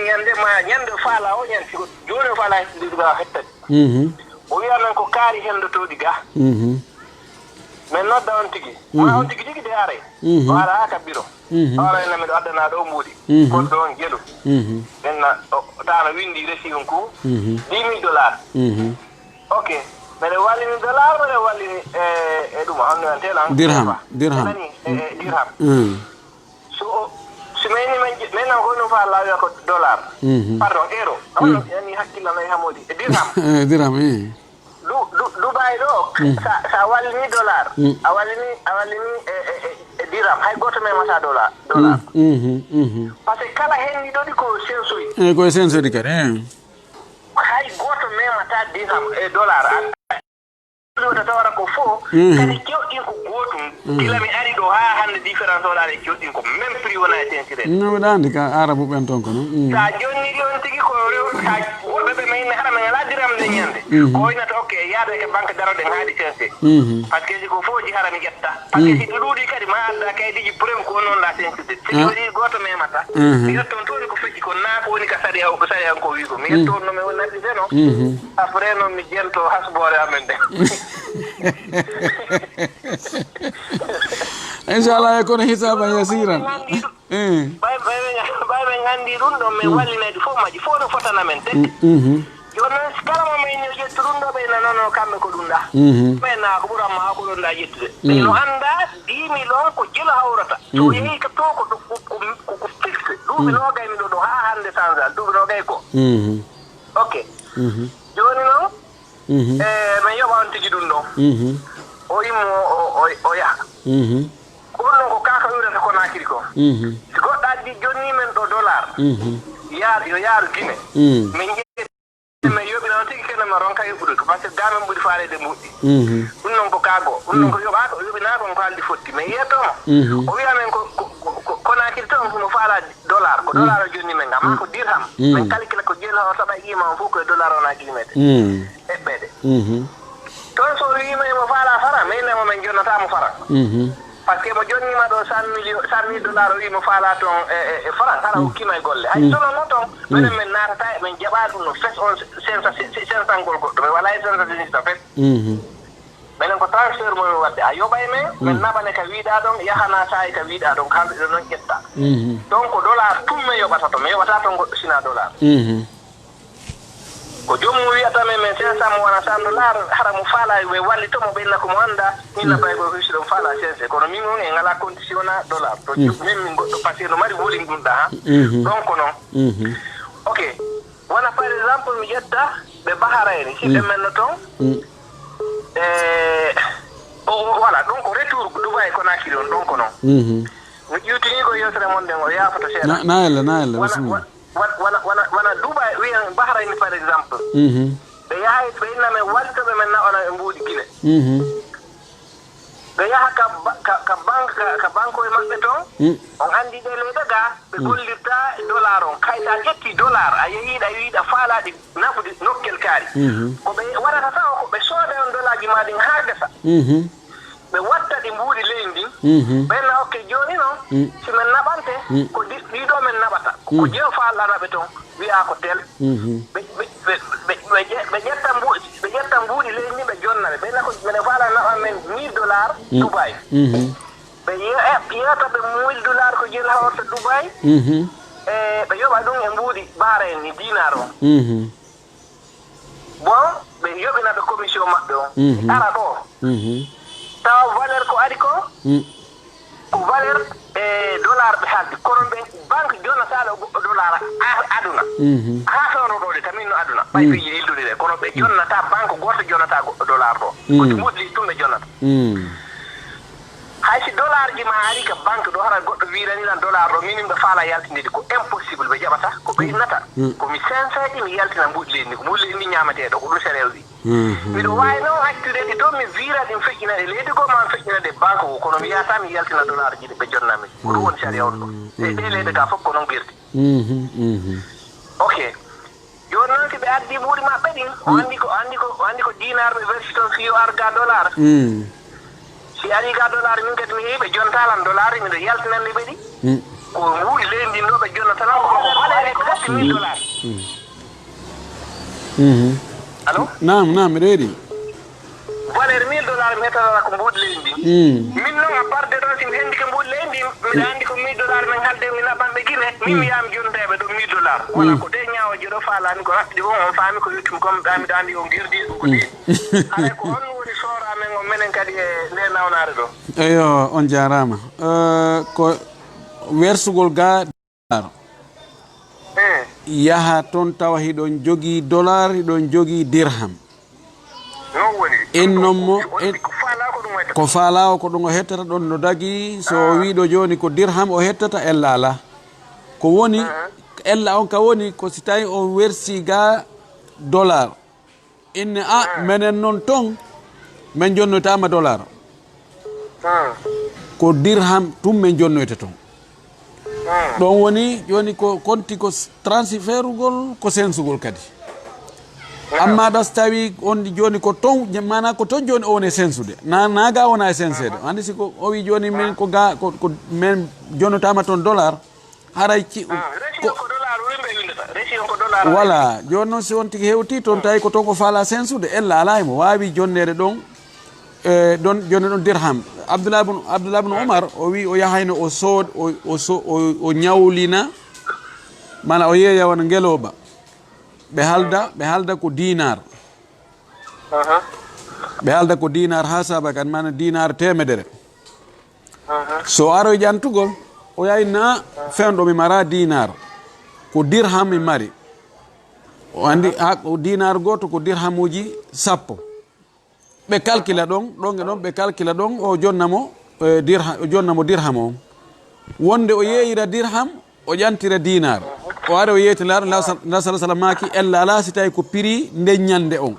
ñande ma ñande faala o ñan siko joni faala ndiga hettati o wiya men ko kaari hendo to diga men nodda on tigi ma on tigi de are wala ka biro wala na mi addana do mbuudi ko do on gelu denna taana windi resi on ko $10,000 okay mele walini dollar mele walini dum on antela dirham so simeni men ko no fa la ko dollar pardon euro on yani hakkila nay hamodi dirham Dubai do sa walini dollar awalini dirham hay goto me mata dollar parce que kala hen do di ko sensoy ko sensoy di kare hay goto me mata dirham dollar do da tawara ko fo kadi kewɗin ko gotum kila mi ari do ha hande différence o dale kewɗin ko même prix wona tensire no dandi ka arabu ben ton ko no sa jonni yon tigi ko rew sa wobe be mayne hara men la diram de nyande ko ina to okay yaade ke banque daro de haadi tense parce que ko foji hara mi getta parce que si dudi kadi ma anda kay diji prem ko non la tense si wadi goto me mata mi yetton to ko feji ko na ko woni ka sari o ko sari ko wi ko mi yetton no me wona di no après no mi jento hasbore amen de Inch'Allah yakun hisaban yasiran bay ngandi dun do me wallinede fo maji fo do fotana men de jona kala mo may ñu jettu dun do be non kambe ko dunda men na ko buram ma ko dunda jettude no anda 10,000 ko jël hawrata to yi ka to ko fixe du bi no gay mi do ha hande sanza du no gay ko okay joni no men yoba on tigi dun do o imo o ya kono ko kaka urata ko nakiri ko si godda di jonni men do dollar yaaru gine men me yobi non tigi kena ma ronka yobudo parce que gamen budi faale de muddi non ko kago non ko yoba ko yobi na ko faldi fotti me yeto o wiya men ko nakiri ton ko faala dollar ko dollar jonni men ngam ko dirham men calcule ko jela o saba ima fu ko dollar on akili mete ebbede ton so wi me mo faala fara me ne mo men jonnata mo fara parce que mo jonni ma do $100,000 wi mo faala ton fara tara o kima golle hay sono non ton men narata men jabatu no fes on 500 gol goddo me wala 500 fes men ko transfer mo wadde ayo bay men nabane ka wiida don yahana sai ka wiida don kambe don jetta donc dollar tumme yobata to me yobata ton goddo sina dollar ko jomu wiata men sensa mo wana $100 haramu fala we walli to mo benna ko mo anda minna bay go hisiro fala sense ko no min on ngala conditiona dollar to min min goddo passer no mari woli gunda donc non okay wana par exemple mi jetta be baharayni si be men to voilà donc retour Dubai ko nakiri on donc non yutini ko yosre mon dengo ya foto sera na wana Dubai wi Bahrain par exemple be yahay be iname walto be men na ona mbudi gine be yaha ka banko e mabbe ton on andi de le daga be gollirta dollar on kayta jetti dollar ayida wiida faala di nafudi nokkel kaari ko be warata taw ko be soda on dollar ji madin hargasa be watta di mbudi lendi be na okke joni no si men nabante ko di do men nabata ko je faala na be ton wi a ko tel be jetta mbudi lendi be jonnale be na ko men faala na men $1,000 Dubai be yata be $1,000 ko jël hawta Dubai be yoba dum e mbudi bare ni dinaro bon be yobi na be commission mabbe on ara do taw valeur ko ari ko valeur dollar be haldi kono be banque jona sala dollar aduna ha sono do de tamin no aduna bay fi yildude de kono be jonna ta banque goto jonna ta dollar do ko mudli tumbe jonna hay si dollar ji ma ari ka banque do hara goddo wirani lan dollar do minim da fala yaltinde ko impossible be jabata ko be nata ko mi sensa mi yaltina mudli ni ko mudli ni nyamate do ko do serewdi mi do way no acture di do mi vira di fekina de ledi go man fekina de banque ko no mi yata mi yaltina dollar ji be jonna mi ko won sere on do e de ledi ka fokko non birti okay yo non ki be addi buri ma bedin andi ko dinar be version fi arga dollar si ari ga dollar min kat mi be jontalan dollar mi do yaltina ni bedi ko wuri lendi no be jonna tan ko wala e si $1000. Allo? Naam, ready. Valeur $1000 metara ko mbud lendi. Min non a part de don sim hendi ko mbud lendi mi andi ko $1000 men halde mi laban be gine mi yam jondebe do $1000 wala ko de nyaawo jido falani ko rabbi o on faami ko yuttum kom dami dandi o girdi ko di ale ko on woni sora men o menen kadi e le nawnare do eyo on jarama ko wersugol ga yaha ton tawa hiɗon jogii dollar hiɗon jogii dirham en nommo ko faalawo ko ɗum o hettata ɗon no dagi so wiɗo joni ko dirham o hettata ella ala ko woni ella on ka woni ko si tawi on wersi ga dollar inne menen noon ton min jonnoytama dollar ko dirham tum min jonnoyta ton ɗon woni joni ko konti ko transfert ugol ko sensugol kadi amma ɗo so tawi on joni ko ton mana ko ton joni o woni sensude naga wona e sensede andi siko o wi joni min ko ga ko min jonnotama ton dollar haray voilà joni noon si on tigi hewti toon tawi ko ton ko faala sensude ella ala mo wawi jonnede ɗon don joni ɗon dirham abdoullah ibn omar o wi o yahayno o sood o ñawlina mana o yeeya wona ngeloba ɓe halda ko dinar ɓe halda ko dinar ha saba kan mana dinar temedere so aroy ƴantugol o yayna fewɗo mi mara dinar ko dirham mi mari o andi ko dinar goto ko dirham uji 10 ɓe calcula ɗon e ɗon ɓe calcula ɗon o jonnamo dirham o wonde o yeeyira dirham o ƴantira dinar o ara o yeytalaɗo la sala sallam maki ella ala si tawi ko prix nde ñande on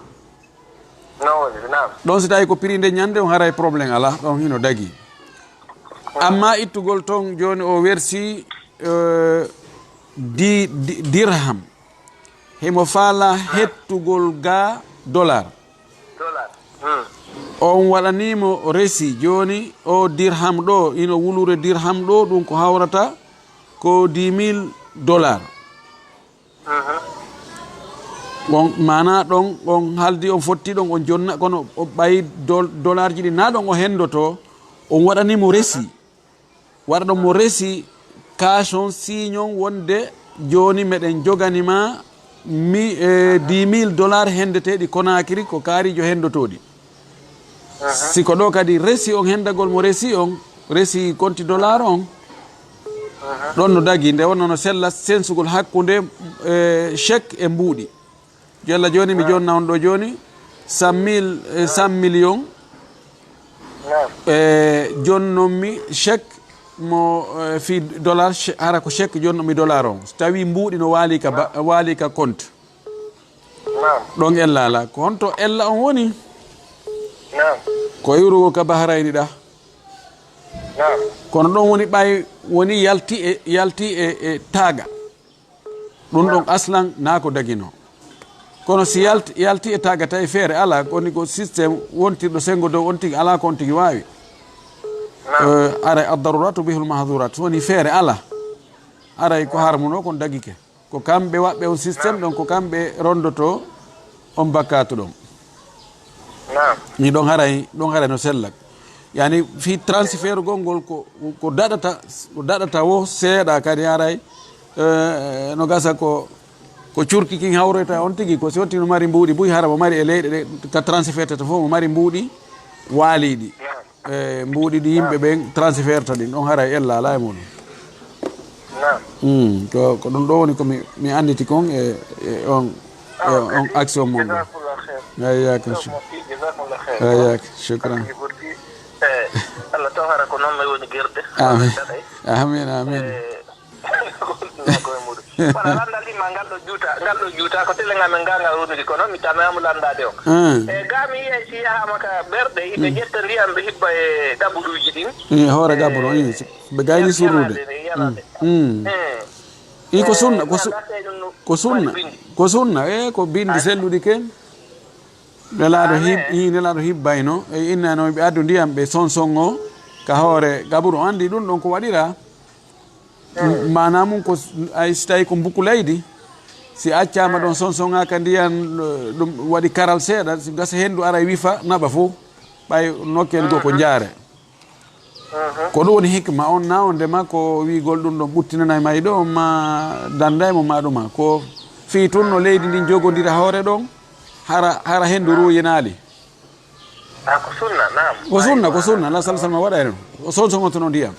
ɗon si tawi ko prix nde ñande on haray probléme ala ɗon hino dagui amma ittugol ton joni o wersi dirham himo faala hettugol ga dollar on waɗanimo resi joni o dirham ɗo ino wulure dirham ɗo ɗum ko hawrata ko $10,000 on mana ɗon on haldi on fotti ɗon on jonna kono o ɓayi dollar ji ɗi na ɗon o hendoto on waɗanimo resi waɗa ɗon mo resi cash on signon wonde joni meɗen joganima $10,000 hendeteɗi Conakry ko kaarijo hendotoɗi siko ɗo kadi resi on hendagol mo resi on resi konti dollar on ɗon no dagi nde wonno no sella sensugol hakkude chèque e mbuuɗi jolla joni mi jonna on ɗo joni 100 millions jonnomi chèque mo fi dollar hara ko chèque jonnomi dollar on so tawi mbuuɗi no waali ka compte ɗon ella ala ko honto ella on woni ko iwrugo ka bahrayni ɗa kono ɗon woni ɓay woni yalti e taaga ɗum ɗon aslan na ko dagino kono si yalti e taaga tawi feere ala koni ko systéme wontirɗo sengo dow on tigi ala ko on tigi wawi aray addaruratu bihul mahdurat so woni feere ala aray ko harmuno kon dagike ko kamɓe waɓɓe on systéme ɗon ko kamɓe rondoto on bakkatu ɗon ni ɗon haray no sellak yani fi transfert gongol ko daɗata wo seeɗa kadi haray no gasa ko curki kin hawroyta on tigi ko si wotti no mari mbuuɗi buy hara mo mari e leyɗe ɗe ka transfert ta fof mo mari mbuuɗi waaliɗi mbuuɗi ɗi yimɓe ɓen transfert ɗin ɗon haray ella ala e muɗum ko ɗum ɗo woni ko mi anditi kon e on action mon ɗo ayyak shukran Allah tawhara ko noon may woni gerde amin wala landal ɗimma ngal ɗo juuta ko telenga men ngangal woniri kono mi tamamo landade o ga mi yiya si yahama ka ɓerɗe yimɓe ƴetta ndiyam ɓe hibba e gaɓuɗuji ɗin hoore gaɓuɗo ɓe gayni surrude i ko sunna ko bindi selluɗi ken nelaɗo hibbayno e innano ɓe addu ndiyam ɓe sonsongo ka hoore gaɓuɗo andi ɗum ɗon ko waɗira manamum ko ay so tawi ko mbuku leydi si accama ɗon sonsoga ka ndiyan ɗum waɗi karal seeɗa si gasa hendu ara wifa naɓa fo ɓay nokken go ko jaare ko ɗum woni hikma on na on ndema ko wigol ɗum ɗon ɓuttinana may ɗo ma dandaymo ma ɗuma ko fi tun no leydi ndin jogodira hoore ɗon hara hendu ruyinali ko sunna nam ko sunna Allah sallallahu alaihi wasallam waɗa hen o sonsogotono ndiyam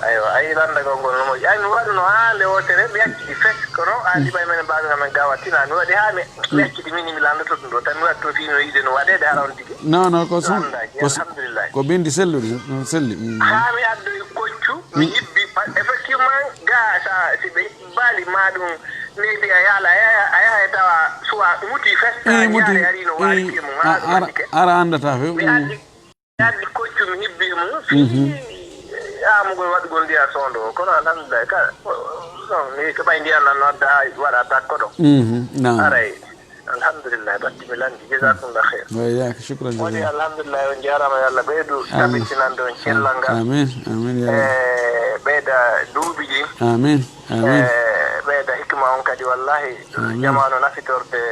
aywa ayi landagol ngol no moƴƴi ay mi waɗu no haale wotere mi yaccidi fes kono andi ɓay men mbaɗuga men gawatina mi waɗi ha mi yaccidi mini mi landoto ɗum ɗo tan mi waɗi to fino yiide no waɗede hara on tigi non ko sun alhamdulillah ko bindi sellude selli ha mi addoyi koccu mi yibbi effectivement ga sa si ɓe baali ma ɗum leydi a yaala a yaha e tawa suwa muti fes yaare ari no waɗike mum ha ɗum waɗike ara andata fe mi addi koccu mi yibbi mum amugol waɗugol ndiya sondo kono alhamdulillah ka mi keɓay ndiyan nan nodda waɗa takko ɗo aray alhamdulillah batti mi landi jasakumllah khair wayaka shukran woni alhamdulillah on jarama yo Allah ɓeydu tabitinande on cellal ngal amin ya ɓeyda duuɓi ɗi amin ɓeyda hikma on kadi wallahi jamanu nafitorde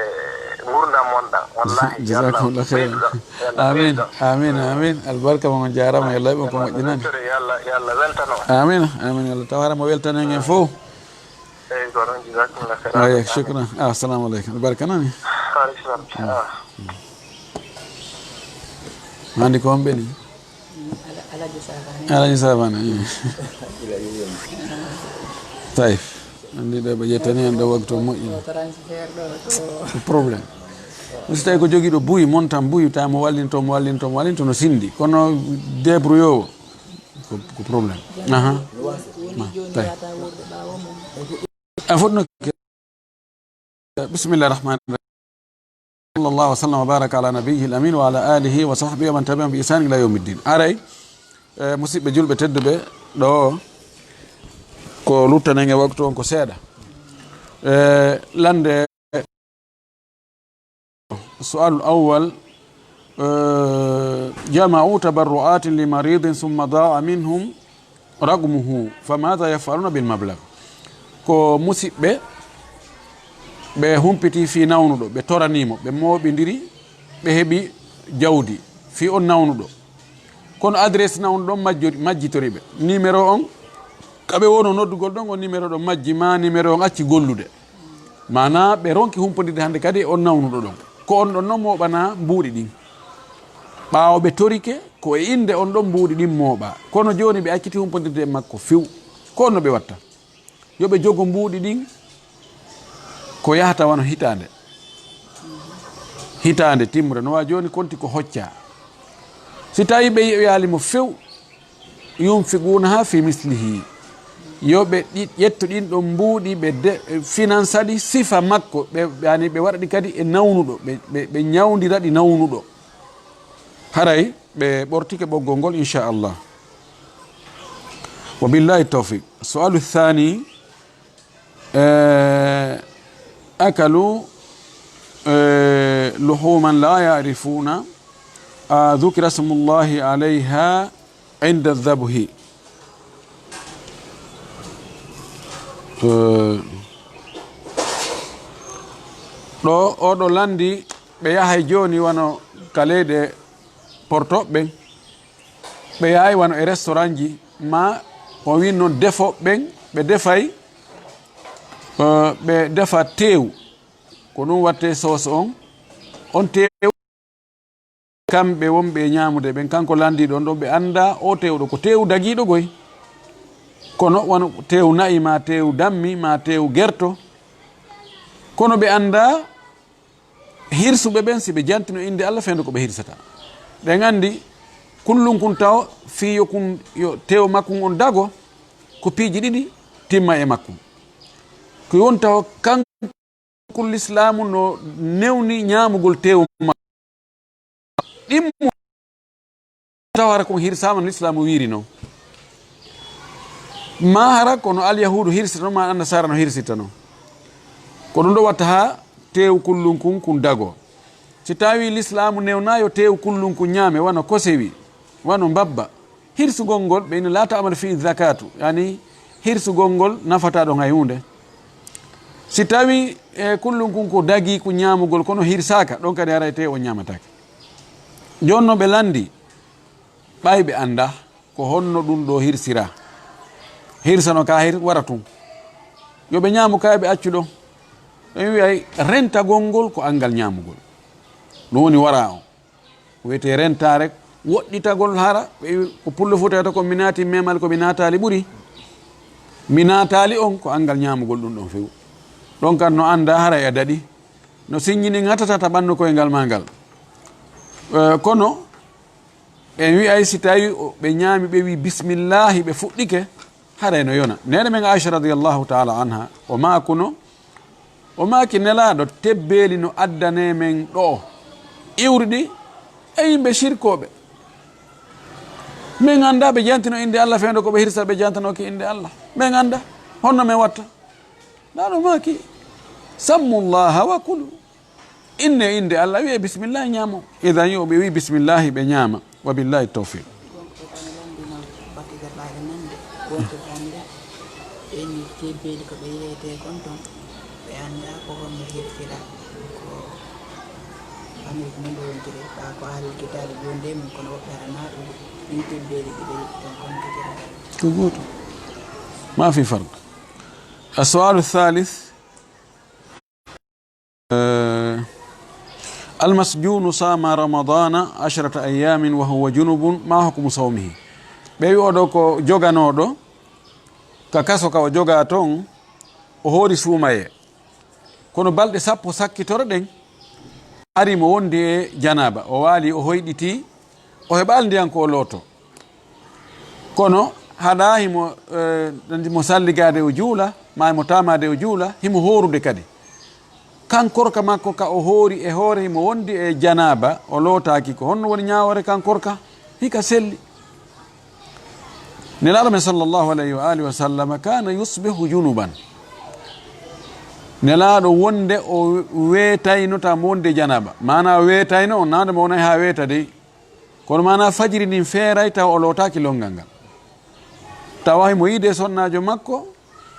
gurdam wonɗam wallahi jasakumllah khair amin albarka mo jarama yo Allah ɓe ko moƴƴinani yalla weltano amin Allah tawarama weltanen en fof eyi ko noon jasakumllah khair ay shukran assalamu aleykum albarka nani hande ko on ɓeni alaji sabana tayif andi ɗo ɓe ƴettani en ɗo waktu moƴƴini probléme so tawi ko joguiɗo buuyi montan buuyi tawi mo wallinto no sindi kono débrouillowo ko probléme tawi a fotno bismillah rahmani rahim sallallahu wa sallam wa baraka ala nabiyhi al amin wa ala alihi wa sahbihi wa man tabi'ahum bi ihsan ila yawmiddin aray musidɓe julɓe tedduɓe ɗo ko luttanen e waktu on ko seeɗa lande السؤال الأول جمعوا تبرعات لمريض ثم ضاع منهم رقمه فماذا يفعلون بالمبلغ ko musidɓe ɓe humpiti fi nawnuɗo ɓe toranimo ɓe moɓidiri ɓe heeɓi jawdi fi on nawnuɗo kono adresse nawnuɗon majjitoriɓe numéro on kaɓe wono noddugol ɗon o numéro ɗo majji ma numéro on acci gollude mana ɓe ronki humpodirde hande kadi on nawnuɗo ɗon ko on ɗon noon moɓana mbuuɗi ɗin ɓawo ɓe torike ko e inde on ɗon mbuuɗi ɗin mooɓa kono joni ɓe acciti humpodirde e makko few ko onno ɓe watta yoɓe jogo mbuuɗi ɗin ko yahata wano hitande timmude no wa joni konti ko hocca si tawi ɓe yaalimo few yumfiguna ha fi mislihi yoɓe ƴetto ɗin ɗon mbuuɗi ɓe finance ɗi sifa makko yani ɓe waɗa ɗi kadi e nawnuɗo ɓe ñawdira ɗi nawnuɗo haray ɓe ɓortike ɓoggol ngol inchallah wa billahi tawfiq sualu thani akalu luhuman la yarifuna ذكر اسم الله عليها عند الذبح ɗo oɗo landi ɓe yahay joni wano kalede portoɓe ɓe yahay wano e restaurant ji ma o win noon defo ɓen ɓe defay ɓe defa tew ko ɗum watte sauce on tew kamɓe wonɓe ñamude ɓen kanko landiɗo on ɗon ɓe anda o tewɗo ko tew daguiɗo goy kono wano tew nayi ma tew dammi ma tew gerto kono ɓe anda hirsuɓe ɓen si ɓe jantino inde Allah fendo ko ɓe hirsata ɗen andi kullum kun taw fiyo kun yo tew makkum on dago ko piiji ɗiɗi timma e makkum ko won taw kankul l'islamu no newni ñamugol tew ɗimmu tawara kon hirsama no l'islamu wiri noon ma hara kono alyahudu hirsita noon ma annasara no hirsita noon ko ɗum ɗo watta ha tew kullum kun dago si tawi l'islamu newnayo tew kullum kun ñaame wano kosewi wano mbabba hirsugol ngol ɓeyno laata amal fi zakatu yani hirsugol ngol nafata ɗon hay hunde si tawi kullum kun ko dagi ko ñamugol kono hirsaka ɗon kadi arayte o ñamatake jonno ɓe landi ɓayɓe anda ko honno ɗum ɗo hirsira hirsano ka hir wara tun yoɓe ñamu kaɓe accu ɗon ɓe wiyay rentagol ngol ko angal ñamugol ɗum woni wara o wiyete renta rek woɗɗitagol hara ɓe wi ko pullo futata ko mi naati memal ko mi natali ɓuuri mi natali on ko angal ñamugol ɗum ɗon few ɗon kan no anda hara e daɗi no siññini gatata ɓanno koyngal ma ngal kono en wiyay si tawi ɓe ñaami ɓe wi bisimillahi ɓe fuɗɗike haray no yona nene men aicha radiallahu taala anha o makuno o maki nelaɗo tebbeli no addane men ɗo iwri ɗi e yimɓe shirkoɓe min anda ɓe jantino inde allah fewde koɓe hirsa ɓe jantanoki inde allah min anda honno min watta ɗaɗo maki sammullaha wa kulu inne inde allah wiye bisimillahi ñaamo idan yo ɓe wi bisimillahi ɓe ñaama wa billahi tawfiq ما في فرق. السؤال الثالث المسجون صام رمضان 10 أيام وهو جنوب ما حكم صومه ɓewi oɗo ko joganoɗo ka kaso ka o joga toon o hoori suumaye kono balɗe 10 sakkitoro ɗen ari mo wondi e janaba o waali o hoyɗiti o heɓal ndiyan ko o looto kono haɗa himo salligade o juula ma mo tamade o juula himo horude kadi kankorka makko ka o hoori e hoore himo wondi e janaba o lootaki ko honno woni ñawore kankorka hika selli nelaɗo men sallllahu alayhi wa alihi wa sallam kana yusbihu junuban nelaɗo wonde o weetayno ta mo wonde janaba mana weetayno on nade mo wonay ha weeta dey kono mana fajiri ndin feeray taw o lootaki longal ngal tawa himo yiide sonnajo makko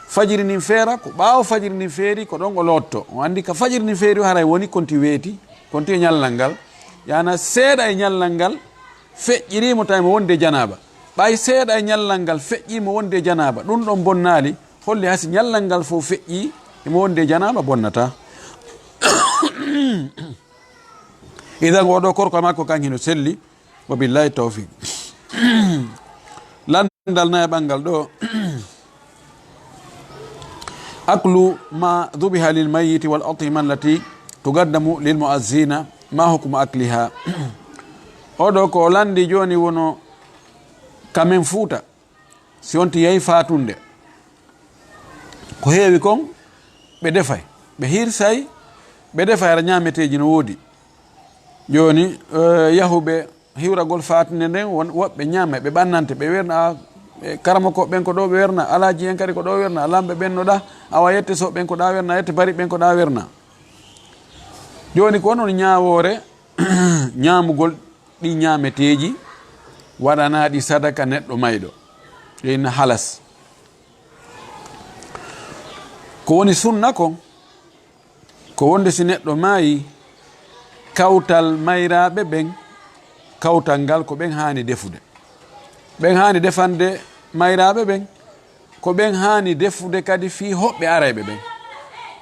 fajiri ndin feera ko ɓaawo fajiri ndin feeri ko ɗon o lotto o andi ka fajiri ndin feeri haray woni konti weeti konti e ñallal ngal yana seeɗa e ñallal ngal feƴƴirimo tawi mo wonde janaba ɓay seeɗa e ñallal ngal feƴƴimo wonde janaba ɗum ɗon bonnali holli hasi ñallal ngal fof feƴƴi imo wonde janaba bonnata idan oɗo korko makko kan hino selli wa billahi tawfiq landal na e ɓangal ɗo aklu ma dubiha lil mayiti wal atima allati tugaddamu lil muazzina ma hukmu akliha oɗo ko landi joni wono kamen fuuta si on ti yehi fatunde ko heewi kon ɓe defay ɓe hirsay ɓe defay ara ñameteji no woodi joni yahuɓe hiwragol fatunde nden woɓɓe ñaame ɓe ɓannante ɓe werna karama ko ɓen ko ɗo ɓe werna alaji en kadi ko ɗo werna lamɓe ɓennoɗa awa yette so ɓen ko ɗa werna yette bari ɓen ko ɗa werna joni ko onon ñawore ñamugol ɗi ñameteji waɗanaɗi sadaka neɗɗo mayɗo ɗin halas ko woni sunna kon ko wonde si neɗɗo maayi kawtal mayraɓe ɓen kawtal ngal ko ɓen hani defude ɓen hani defande mayraɓe ɓen ko ɓen hani defude kadi fi hoɓɓe arayɓe ɓen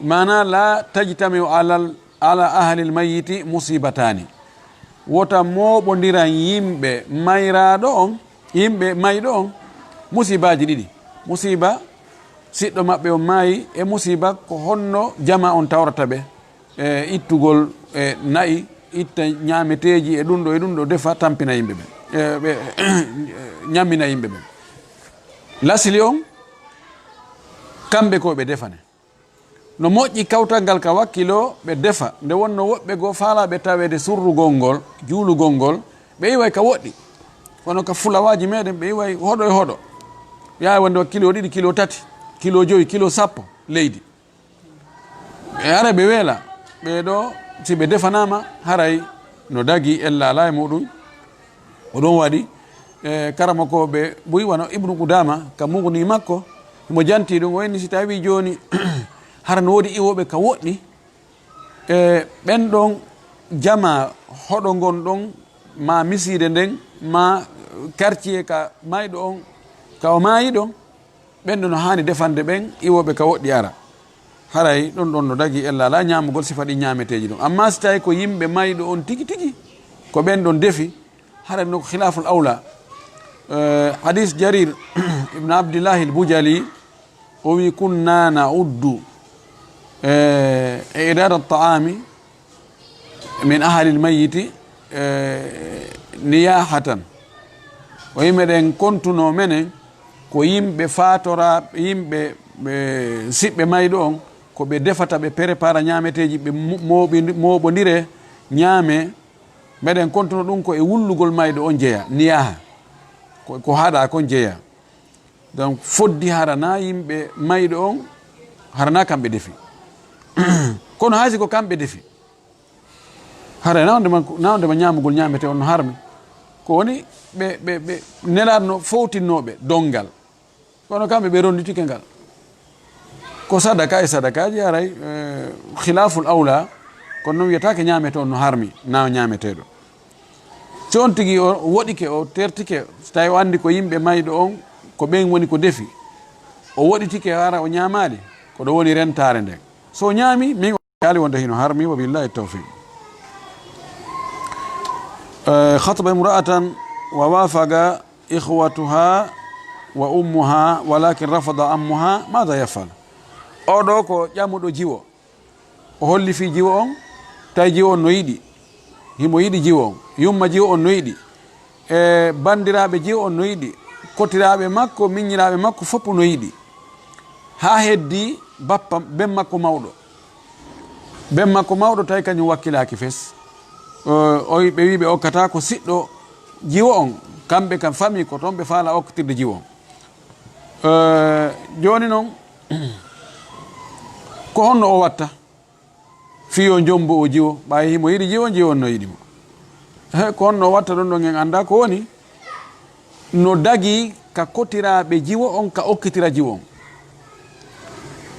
mana la tajitami ala ahlil mayiti musibatani wota moɓodiran yimɓe mayraɗo on yimɓe mayɗo on musibaji ɗiɗi musiba siɗɗo maɓɓe on maayi e musiba ko honno jama on tawrata ɓe e ittugol e nayi itta ñameteji e ɗum ɗo defa tampina yimɓe ɓen ɓe ñammina yimɓe ɓen lasili on kamɓe ko ɓe defane no moƴƴi kawtal ngal ka wakkilo ɓe defa nde wonno woɓɓe goo faalaɓe tawede surrugol ngol juulugol ngol ɓe iway ka woɗɗi kono ka fulawaji meɗen ɓe iway hoɗo e hoɗo yaha wonde wa kilo 2 kilo 3 kilo 5 kilo 10 leydi ɓe ara ɓe weela ɓeɗo si ɓe defanama haray no dagi ella ala e muɗum oɗon waɗi karama ko ɓe ɓuyi wano ibnu qudama ka mugni makko mo janti ɗum o inni si tawi joni hara no woodi iwoɓe ka woɗɗi ɓen ɗon jama hoɗo gonɗon ma miside nden ma quartier ka mayɗo on ka o maayi ɗon ɓen ɗo no hani defande ɓen iwoɓe ka woɗɗi ara haray ɗon ɗon no dagi ella ala ñamugol sifa ɗi ñameteji ɗon amma so tawi ko yimɓe mayɗo on tigi tigi ko ɓen ɗon defi haray no ko khilaful awla hadis jarir ibn abdillahi al-bujali o wi kunna nauddu idad at-ta'ami min ahli al-mayyiti niyahatan o yimeɗen kontuno menen ko yimɓe fatora yimɓe siɓɓe mayɗo on ko ɓe defata ɓe prépara ñameteji ɓe moɓodire ñaame meɗen kontuno ɗum ko e wullugol mayɗo on jeeya niyaha ko haɗa kon jeeya donc foddi harana yimɓe mayɗo on harana kamɓe defi kono haysi ko kamɓe defi hara nawdema ñamugol ñamete on no harmi ko woni ɓe nelatno fowtinnoɓe dongal kono kamɓe ɓe ronditike ngal ko sadaka e sadakaji haray khilaful awla kono noon wiyatake ñamete on no harmi na ñameteɗo si on tigui o woɗike o tertike so tawi o andi ko yimɓe mayɗo on ko ɓen woni ko defi o woɗitike hara o ñamali ko ɗo woni rentare nden so ñaami min ali wonde hino harmi wa billahi tawfiq khataba imra'atan wa wafaga ikhwatuha wa ummuha walakin rafada ammuha madha yafal oɗo ko ƴamuɗo jiwo o holli fi jiwo on tawi jiwo on no yiɗi himo yiɗi jiwo on yumma jiwo on no yiɗi e bandiraɓe jiwo on no yiɗi kotiraɓe makko miñiraɓe makko fopp no yiɗi ha heddi bappa ben makko mawɗo tawi kañum wakkilaki fes ɓe wi ɓe okkata ko siɗɗo jiwo on kamɓe kam famille ko toon ɓe faala okkatirde jiwo on joni noon ko honno o watta fiyo jombo o jiwo ɓawi himo yiɗi jiwo jiwo on no yiɗimo ko honno o watta ɗon ɗon en anda ko woni no dagi ka kotiraɓe jiwo on ka okkitira jiwo on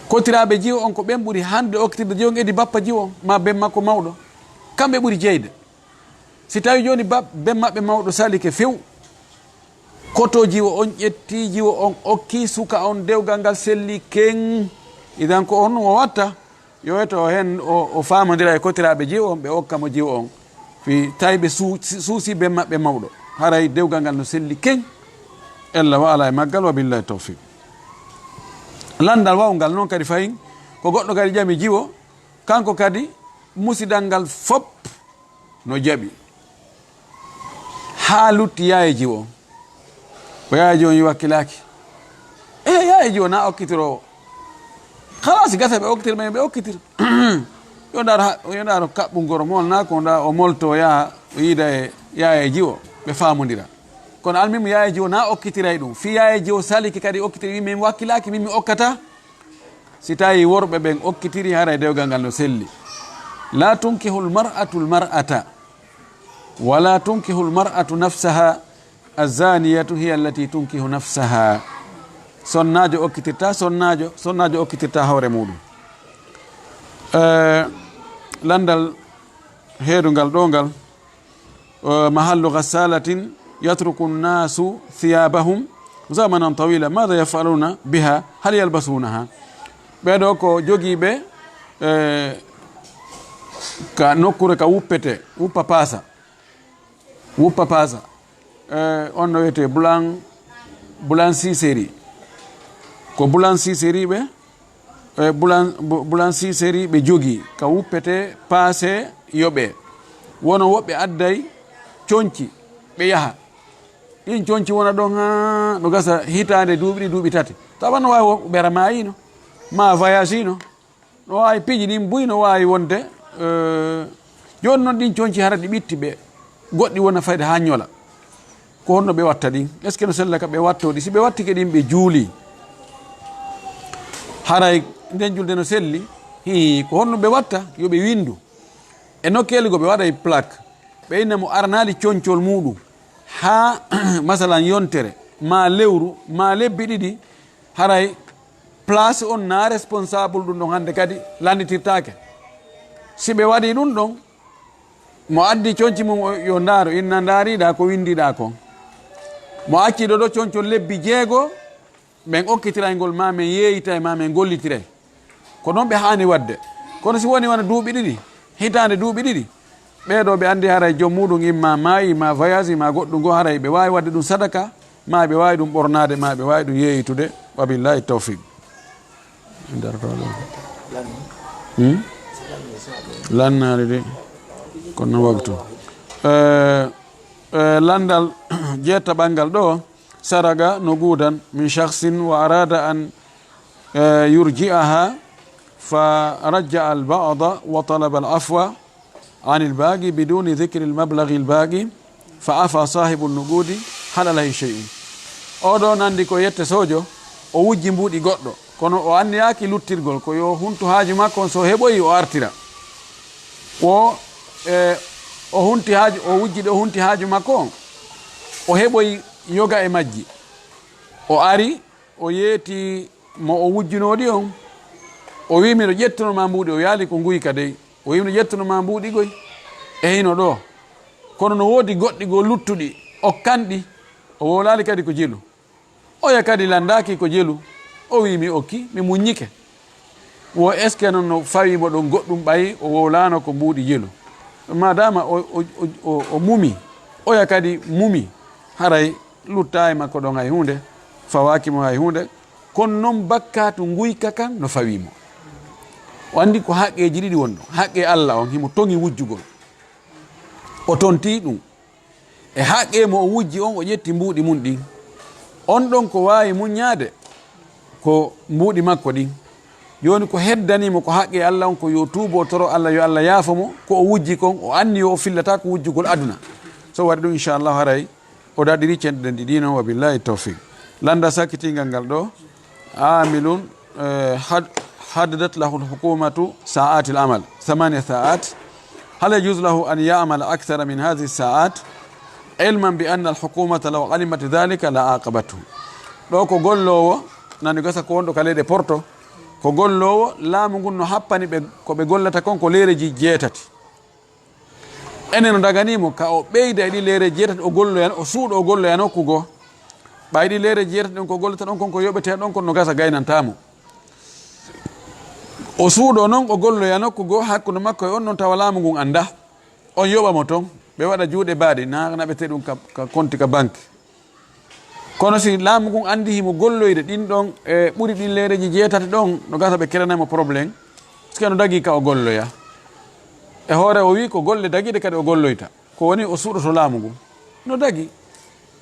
kotiraɓe jiwo on ko ɓen ɓuuri hande okkitirde jiwo on edi bappa jiwo on ma ben makko mawɗo kamɓe ɓuuri jeyde si tawi joni ben maɓɓe mawɗo salike few koto jiwo on ƴetti jiwo on okki suka on dewgal ngal selli ken idan ko on o watta yo weto hen o famadira e kotiraɓe jiwo on ɓe okkamo jiwo on fi tawi ɓe suusi ben maɓɓe mawɗo haray dewgal ngal no selli ken ella wa ala e maggal wa billahi tawfiq landal wawngal noon kadi fayin ko goɗɗo kadi ƴami jiwo kanko kadi musidal ngal fop no jaɓi ha lutti yaye jiwo o yaye jiwo yi wakkilaki yaye jiwo na okkitirowo halasi gasa ɓe okkitir ɓe okkitir yo ndaro kaɓɓugoro mol na ko da o molto yaha o yiida e yaye jiwo ɓe famodira kono almimo yaye jiwo na okkitiray ɗum fi yaye jiwo saliki kadi okkitiri wi min wakkilaki min mi okkata si tawi worɓe ɓen okkitiri haray dewgal ngal no selli la tunkihu lmar'atu lmar'ata wala tunkihu lmar'atu nafsaha azaniyatu hiya allati tunkihu nafsaha sonnajo okkitirta sonnajo okkitirta hawre muɗum landal heedungal ɗo ngal mahallu ghassalatin yatruku nnasu thiyabahum zamanan tawila mada yafaluna biha hal yalbasunaha ɓeɗo ko jogiiɓe ka nokkure ka wuppete wuppa paasa on no wiyete boulancisserie ko boulancisserie ɓe boulancisserie ɓe jogii ka wuppete paase yoɓe wono woɓɓe adday coñci ɓe yaha ɗin coñci wona ɗon ha no gasa hitande duuɓi ɗi duuɓi tati tawa no wawi ɓera mayino ma voyage no wawi piiji ɗin buy no wawi wonde joni noon ɗin coñci hara ɗi ɓitti ɓe goɗɗi wona fayde ha ñola ko honno ɓe watta ɗin est ce que no sella ka ɓe wattoɗi si ɓe wattike ɗin ɓe juuli haray nden julde no selli ko honno ɓe watta yoɓe windu e nokkeli go ɓe waɗa plaque ɓe inna mo arnali coñcol muɗum ha masalan yontere ma lewru ma lebbi ɗiɗi haray place on na responsable ɗum ɗon hande kadi landitirtake si ɓe waɗi ɗum ɗon mo addi conci mum yo ndaaro inna ndaariɗa ko windiɗa kon mo acciɗo ɗo conco lebbi 6 ɓen okkitiraygol ma men yeeyita e ma men gollitiray ko noon ɓe hani wadde kono si woni wona duuɓi 2 hitande duuɓi 2 ɓeeɗo ɓe andi haray joom muɗum imma maayi ma voyage ma goɗɗum go haray ɓe wawi wadde ɗum sadaka ma ɓe wawi ɗum ɓornade ma ɓe wawi ɗum yeeyitude wabillahi tawfiq lannare de kono waktu landal jettaɓangal ɗo saraga no guudan min shakhsin wa arada an yurji'aha fa rajja'a al-ba'da wa talaba al-afwa عن الباقي بدون ذكر المبلغ الباقي فعفى صاحب النقود هل عليه شيء oɗo nandi ko yette sojo o wujji mbuuɗi goɗɗo kono o anniyaki luttirgol ko yo huntu haaju makko on so heɓoyi o artira o hunti haaju o wujji ɗo hunti haaju makko on o heɓoyi yoga e majji o ari o yeeti mo o wujjinoɗi on o wi miɗo ƴettunoma mbuuɗi o yaali ko nguyka dey o wi miɗo ƴettunoma mbuuɗi goy e hino ɗo kono no woodi goɗɗi go luttuɗi okkanɗi o wolali kadi ko jelu oya kadi landaki ko jelu o wi mi okki mi muññike wo est ce que noon no fawimo ɗon goɗɗum ɓayi o wowlano ko mbuuɗi jelu madama o mumi oya kadi mumi haray lutta e makko ɗon hay hunde fawakimo hay hunde kono noon bakkatu guyka kan no fawimo o andi ko haqqeji 2 wonɗo haqqe Allah on himo tongi wujjugol o tonti ɗum e haqqe mo o wujji on o ƴetti mbuuɗi mum ɗin on ɗon ko wawi muññade ko mbuuɗi makko ɗin joni ko heddanimo ko haqqe Allah on ko yo tuubo toro Allah yo Allah yaafomo ko o wujji kon o anni yo o fillata ko wujjugol aduna so waɗi ɗum inchallahu haray o daɗiri cenɗen ɗiɗi noon wa billahi tawfiq landa sakkitingal ngal ɗo amilun حددت له الحكومة ساعات العمل 8 ساعات هل يجوز له أن يعمل أكثر من هذه الساعات علما بأن الحكومة لو علمت ذلك لعاقبته لو كو غولو ناني غاسا كو وندو كاليدي بورتو كو غولو لا مغنو حباني كو بي غولata kon ko lereji 7 enen daganimo ka o beyda di lereji 7 o gollo yan o suudo o gollo yan okugo baydi lereji 7 don ko gollata don kon ko yobete don kon no gasa gaynantamo o suuɗo noon o golloya nokkugo hakkude makko e on noon tawa laamu ngun anda on yoɓamo toon ɓe waɗa juuɗe baaɗi naɓete ɗum ka konti ka banque kono si laamu ngun andi himo golloyde ɗin ɗon e ɓuri ɗin leereji 7 ɗon no gasa ɓe keranamo probléme sike no dagui ka o golloya e hoore o wi ko golle daguiɗe kadi o golloyta ko woni o suuɗoto laamu ngun no dagui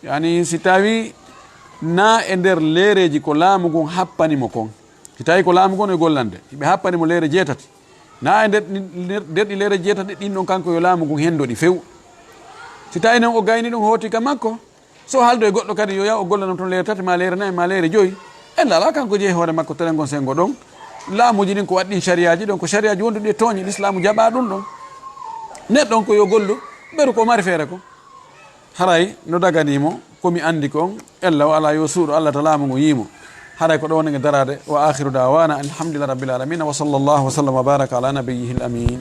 yani si tawi na e nder leereji ko laamu ngun happanimo kon si tawi ko laamu gon e gollande ɓe happanimo leere 7 na e nder ɗi leere 7 ɗin ɗon kanko yo laamu ngun hendoɗi few si tawi noon o gayni ɗum hooti ka makko so haldo e goɗɗo kadi yo yaha o gollanam toon leere 3 ma leere 4 ma leere 5 ella ala kanko jeeyi hoore makko telen gon sengo ɗon laamuji ɗin ko waɗɗin sariyaji ɗon ko sariyaji wonduɗi e tooñi l'islamu jaɓa ɗum ɗon neɗɗon ko yo gollu ɓeru ko mari feere ko haray no daganimo komi andi kon ella o ala yo suuɗo Allah ta laamu ngu yimo haray ko ɗo woni darade wa akhiru dawana alhamdulillahi rabbil alamin wa sallallahu wa sallam wa baraka ala nabiyyihi al amin